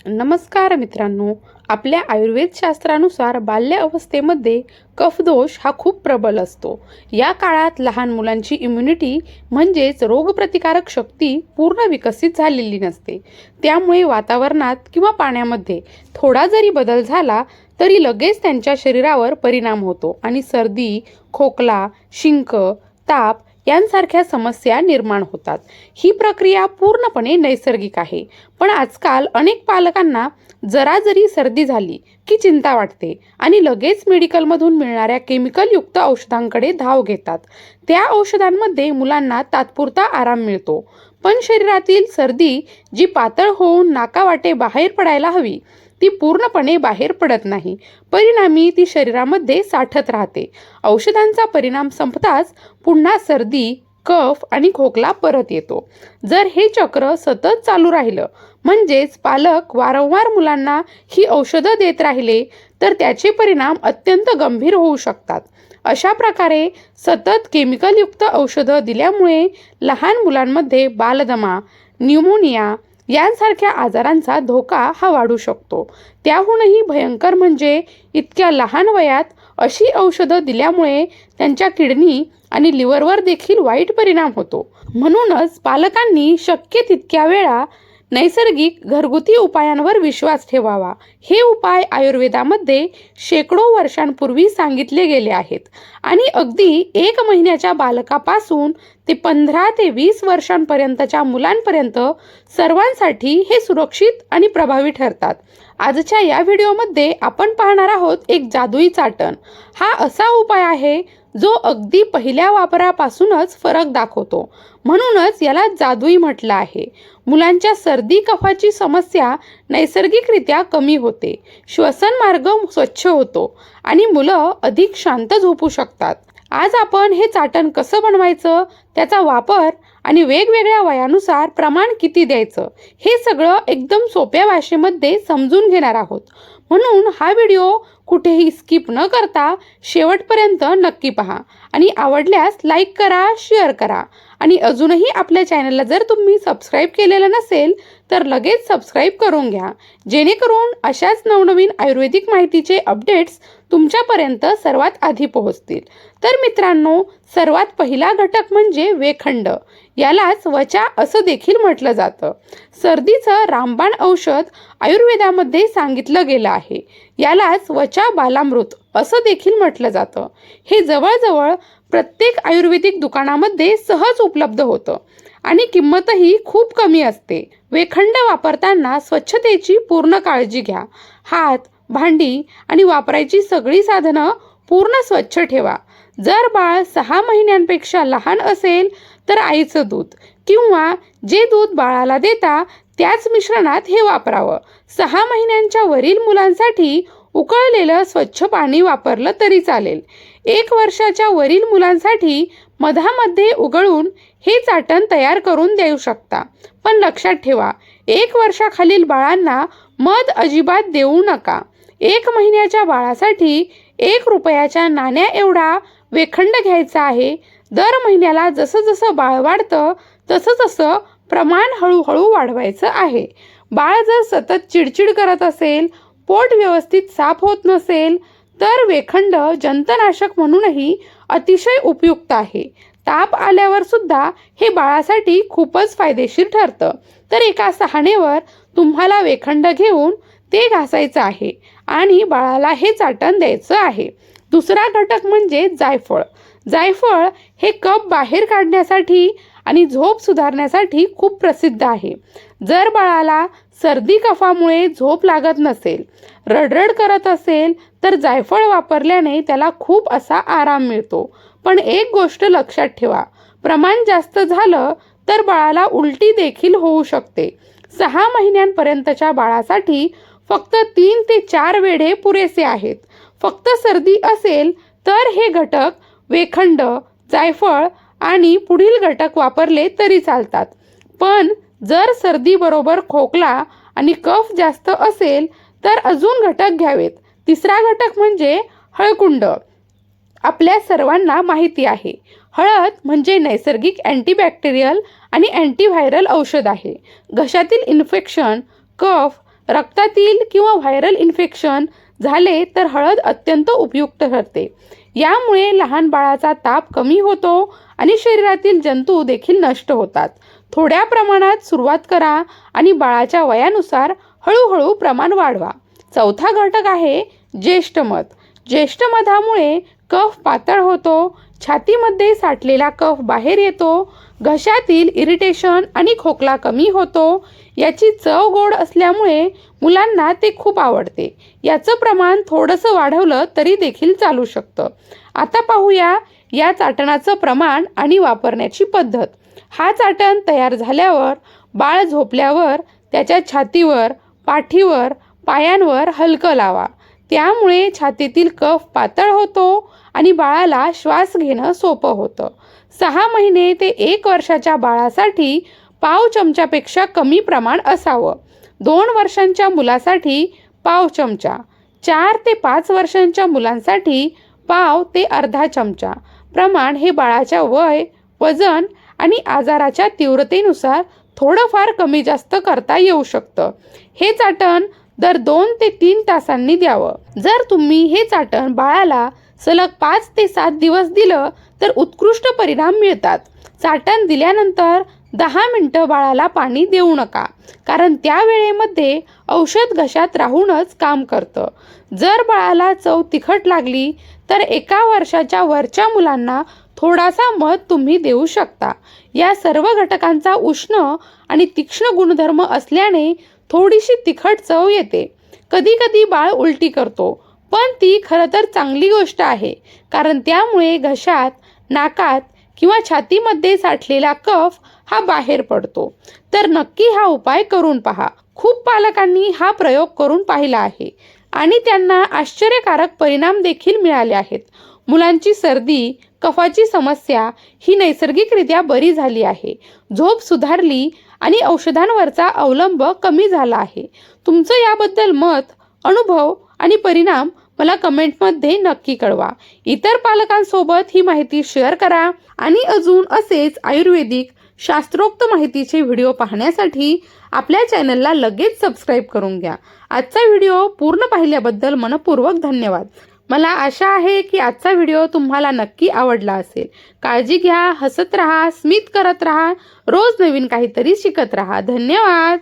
नमस्कार मित्रांनो, आपल्या आयुर्वेद शास्त्रानुसार बाल्य अवस्थेमध्ये कफदोष हा खूप प्रबल असतो. या काळात लहान मुलांची इम्युनिटी म्हणजेच रोगप्रतिकारक शक्ती पूर्ण विकसित झालेली नसते. त्यामुळे वातावरणात किंवा पाण्यामध्ये थोडा जरी बदल झाला तरी लगेच त्यांच्या शरीरावर परिणाम होतो आणि सर्दी, खोकला, शिंक, ताप यांसारख्या समस्या निर्माण होतात. ही प्रक्रिया पूर्णपणे नैसर्गिक आहे. पण आजकाल अनेक पालकांना जरा जरी सर्दी झाली की चिंता वाटते आणि लगेच मेडिकलमधून मिळणाऱ्या केमिकलयुक्त औषधांकडे धाव घेतात. त्या औषधांमध्ये मुलांना तात्पुरता आराम मिळतो, पण शरीरातील सर्दी जी पातळ होऊन नाकावाटे बाहेर पडायला हवी ती पूर्णपणे बाहेर पडत नाही. परिणामी ती शरीरामध्ये साठत राहते. औषधांचा परिणाम संपताच पुन्हा सर्दी, कफ आणि खोकला परत येतो. जर हे चक्र सतत चालू राहिलं, म्हणजेच पालक वारंवार मुलांना ही औषधं देत राहिले, तर त्याचे परिणाम अत्यंत गंभीर होऊ शकतात. अशा प्रकारे सतत केमिकलयुक्त औषधं दिल्यामुळे लहान मुलांमध्ये बालदमा, न्यूमोनिया यांसारख्या आजारांचा धोका हा वाढू शकतो. त्याहूनही भयंकर म्हणजे इतक्या लहान वयात अशी औषधं दिल्यामुळे त्यांच्या किडनी आणि लिव्हरवर देखील वाईट परिणाम होतो. म्हणूनच पालकांनी शक्य तितक्या वेळा नैसर्गिक घरगुती उपायांवर विश्वास ठेवावा. हे उपाय आयुर्वेदामध्ये शेकडो वर्षांपूर्वी सांगितले गेले आहेत आणि अगदी 1 महिन्याच्या बालकापासून ते 15 ते 20 वर्षांपर्यंतच्या मुलांपर्यंत सर्वांसाठी हे सुरक्षित आणि प्रभावी ठरतात. आजच्या या व्हिडिओमध्ये आपण पाहणार आहोत एक जादुई चाटण. हा असा उपाय आहे जो अगदी पहिल्या वापरापासूनच फरक दाखवतो. म्हणूनच याला जादुई म्हटलं आहे. मुलांच्या सर्दी कफाची समस्या नैसर्गिकरित्या कमी होते, श्वसन मार्ग स्वच्छ होतो आणि मुलं अधिक शांत झोपू शकतात. आज आपण हे चाटण कसं बनवायचं, त्याचा वापर आणि वेगवेगळ्या वयानुसार प्रमाण किती द्यायचं हे सगळं एकदम सोप्या भाषेमध्ये समजून घेणार आहोत. म्हणून हा व्हिडिओ कुठेही स्किप न करता शेवटपर्यंत नक्की पहा आणि आवडल्यास लाईक करा, शेअर करा आणि अजूनही आपल्या चॅनलला जर तुम्ही सबस्क्राईब केलेलं नसेल तर लगेच सबस्क्राईब करून घ्या, जेणेकरून अशाच नवनवीन आयुर्वेदिक माहितीचे अपडेट्स तुमच्यापर्यंत सर्वात आधी पोहोचतील. तर मित्रांनो, सर्वात पहिला घटक म्हणजे वेखंड. यालाच वचा असं देखील म्हटलं जातं. सर्दीचं रामबाण औषध आयुर्वेदामध्ये सांगितलं गेलं आहे. यालाच वचा बालामृत असं देखील म्हटलं जातं. हे जवळजवळ प्रत्येक आयुर्वेदिक दुकानामध्ये सहज उपलब्ध होतं आणि किंमतही खूप कमी असते. वेखंड वापरताना स्वच्छतेची पूर्ण काळजी घ्या. हात, भांडी आणि वापरायची सगळी साधनं पूर्ण स्वच्छ ठेवा. जर बाळ 6 महिन्यांपेक्षा लहान असेल तर आईचं दूध किंवा जे दूध बाळाला देता त्याच मिश्रणात हे वापरावं. 6 महिन्यांच्या वरील मुलांसाठी उकळलेलं स्वच्छ पाणी वापरलं तरी चालेल. 1 वर्षाच्या वरील मुलांसाठी मधामध्ये उकळून हे चाटण तयार करून देऊ शकता. पण लक्षात ठेवा, 1 वर्षाखालील बाळांना मध अजिबात देऊ नका. 1 महिन्याच्या बाळासाठी 1 रुपयाच्या नाण्या एवढा वेखंड घ्यायचा आहे. दर महिन्याला जसं जसं बाळ वाढतं तसं प्रमाण हळूहळू वाढवायचं आहे. बाळ जर सतत चिडचिड करत असेल, पोट व्यवस्थित साफ होत नसेल तर वेखंड जंतनाशक म्हणूनही अतिशय उपयुक्त आहे. ताप आल्यावर सुद्धा हे बाळासाठी खूपच फायदेशीर ठरतं. तर एका सहाणेवर तुम्हाला वेखंड घेऊन ते घासायचं आहे आणि बाळाला हे चाटण द्यायचं आहे. दुसरा घटक म्हणजे जायफळ. जायफळ हे कफ बाहेर काढण्यासाठी आणि झोप सुधारण्यासाठी खूप प्रसिद्ध आहे. जर बाळाला सर्दी कफामुळे झोप लागत नसेल, रडरड करत असेल तर जायफळ वापरल्याने त्याला खूप असा आराम मिळतो. पण एक गोष्ट लक्षात ठेवा, प्रमाण जास्त झालं तर बाळाला उलटी देखील होऊ शकते. 6 महिन्यांपर्यंतच्या बाळासाठी फक्त 3 ते 4 वेढे पुरेसे आहेत. फक्त सर्दी असेल तर हे घटक वेखंड, जायफळ आणि पुढील घटक वापरले तरी चालतात. पण जर सर्दीबरोबर खोकला आणि कफ जास्त असेल तर अजून घटक घ्यावेत. तिसरा घटक म्हणजे हळकुंड. आपल्या सर्वांना माहिती आहे, हळद म्हणजे नैसर्गिक अँटीबॅक्टेरियल आणि अँटीव्हायरल औषध आहे. घशातील इन्फेक्शन, कफ रक्तातील किंवा व्हायरल इन्फेक्शन झाले तर हळद अत्यंत उपयुक्त ठरते. यामुळे लहान बाळाचा ताप कमी होतो आणि शरीरातील जंतू देखील नष्ट होतात. थोड्या प्रमाणात सुरुवात करा आणि बाळाच्या वयानुसार हळूहळू प्रमाण वाढवा. चौथा घटक आहे ज्येष्ठ मध. ज्येष्ठ मधामुळे कफ पातळ होतो, छातीमध्ये साठलेला कफ बाहेर येतो, घशातील इरिटेशन आणि खोकला कमी होतो. याची चव गोड असल्यामुळे मुलांना ते खूप आवडते. याचं प्रमाण थोडंसं वाढवलं तरी देखील चालू शकतं. आता पाहूया या चाटणाचं प्रमाण आणि वापरण्याची पद्धत. हा चाटण तयार झाल्यावर बाळ झोपल्यावर त्याच्या छातीवर, पाठीवर, पायांवर हलकं लावा. त्यामुळे छातीतील कफ पातळ होतो आणि बाळाला श्वास घेणं सोपं होतं. 6 महिने ते 1 वर्षाच्या बाळासाठी पाव चमच्यापेक्षा कमी प्रमाण असावं. 2 वर्षांच्या मुलासाठी पाव चमचा, 4 ते 5 वर्षांच्या मुलांसाठी पाव ते अर्धा चमचा. प्रमाण हे बाळाच्या वय, वजन आणि आजाराच्या तीव्रतेनुसार थोडंफार कमी जास्त करता येऊ शकतं. हे चाटण दर 2 ते 3 तासांनी द्यावं. जर तुम्ही हे चाटण बाळाला सलग 5 ते 7 दिवस दिलं तर उत्कृष्ट परिणाम मिळतात. चाटण दिल्यानंतर 10 मिनिटं बाळाला पाणी देऊ नका, कारण त्या वेळेमध्ये औषध घशात राहूनच काम करतं. जर बाळाला चव तिखट लागली तर 1 वर्षाच्या वरच्या मुलांना थोडासा मध तुम्ही देऊ शकता. या सर्व घटकांचा उष्ण आणि तीक्ष्ण गुणधर्म असल्याने थोडीशी तिखट चव येते. कधी कधी बाळ उलटी करतो, पण ती खरं तर चांगली गोष्ट आहे, कारण त्यामुळे घशात, नाकात किंवा छातीमध्ये साठलेला कफ हा बाहेर पडतो. तर नक्की हा उपाय करून पहा. खूप पालकांनी हा प्रयोग करून पाहिला आहे आणि त्यांना आश्चर्यकारक परिणाम देखील मिळाले आहेत. मुलांची सर्दी, कफाची समस्या ही नैसर्गिकरित्या बरी झाली आहे. झोप सुधारली आणि औषधांवरचा अवलंब कमी झाला आहे. तुमचं याबद्दल मत, अनुभव आणि परिणाम मला कमेंटमध्ये नक्की कळवा. इतर पालकांसोबत ही माहिती शेअर करा आणि अजून असेच आयुर्वेदिक शास्त्रोक्त माहितीचे व्हिडिओ पाहण्यासाठी आपल्या चॅनलला लगेच सबस्क्राईब करून घ्या. आजचा व्हिडिओ पूर्ण पाहिल्याबद्दल मनपूर्वक धन्यवाद. मला आशा आहे की आजचा व्हिडिओ तुम्हाला नक्की आवडला असेल. काळजी घ्या, हसत राहा, स्मित करत राहा, रोज नवीन काहीतरी शिकत राहा. धन्यवाद.